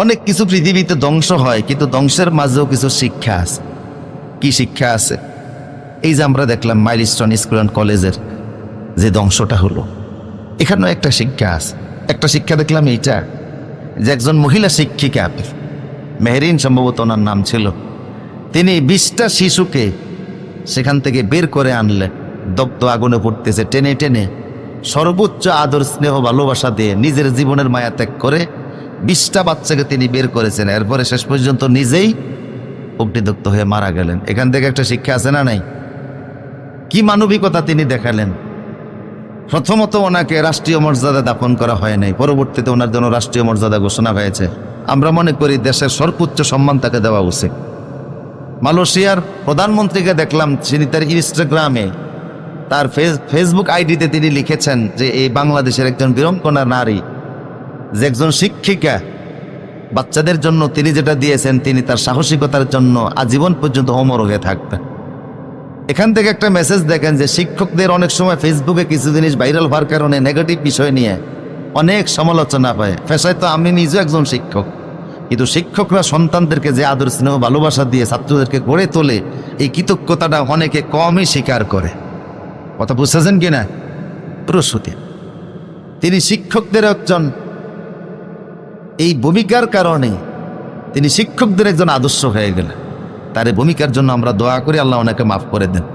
অনেক কিছু পৃথিবীতে ধ্বংস হয়, কিন্তু ধ্বংসের মাঝেও কিছু শিক্ষা আছে। কি শিক্ষা আছে? এই যে আমরা দেখলাম মাইলস্টোন স্কুল অ্যান্ড কলেজের যে ধ্বংসটা হলো, এখানেও একটা শিক্ষা আছে। একটা শিক্ষা দেখলাম এইটা, যে একজন মহিলা শিক্ষিকা, মেহেরিন সম্ভবত ওনার নাম ছিল, তিনি 20টা শিশুকে সেখান থেকে বের করে আনলেন। দগ্ধ আগুনে পড়তেছে, টেনে টেনে সর্বোচ্চ আদর স্নেহ ভালোবাসা দিয়ে নিজের জীবনের মায়া ত্যাগ করে 20টা বাচ্চাকে তিনি বের করেছেন। এরপরে শেষ পর্যন্ত নিজেই অগ্নিদগ্ধ হয়ে মারা গেলেন। এখান থেকে একটা শিক্ষা আছে না নাই? কি মানবিকতা তিনি দেখালেন। প্রথমত ওনাকে রাষ্ট্রীয় মর্যাদা দাফন করা হয় নাই, পরবর্তীতে ওনার জন্য রাষ্ট্রীয় মর্যাদা ঘোষণা হয়েছে। আমরা মনে করি দেশের সর্বোচ্চ সম্মান তাকে দেওয়া উচিত। মালয়েশিয়ার প্রধানমন্ত্রীকে দেখলাম, তিনি তার ইনস্টাগ্রামে, তার ফেসবুক আইডিতে তিনি লিখেছেন যে এই বাংলাদেশের একজন বীরঙ্গনা নারী, যে একজন শিক্ষিকা, বাচ্চাদের জন্য তিনি যেটা দিয়েছেন, তিনি তার সাহসিকতার জন্য আজীবন পর্যন্ত অমর হয়ে থাকবেন। এখান থেকে একটা মেসেজ দেখেন যে শিক্ষকদের অনেক সময় ফেসবুকে কিছু জিনিস ভাইরাল হওয়ার কারণে নেগেটিভ বিষয় নিয়ে অনেক সমালোচনা হয়। পেশায় তো আমি নিজেও একজন শিক্ষক, কিন্তু শিক্ষকরা সন্তানদেরকে যে আদর স্নেহ ভালোবাসা দিয়ে ছাত্রদেরকে গড়ে তোলে, এই কৃতজ্ঞতাটা অনেকে কমই স্বীকার করে। কথা বুঝতেছেন কিনা? প্রসূতি তিনি শিক্ষকদের একজন, এই ভূমিকার কারণে তিনি শিক্ষকদের একজন আদর্শ হয়ে গেলেন। তার এই ভূমিকার জন্য আমরা দোয়া করি আল্লাহ ওনাকে মাফ করে দেন।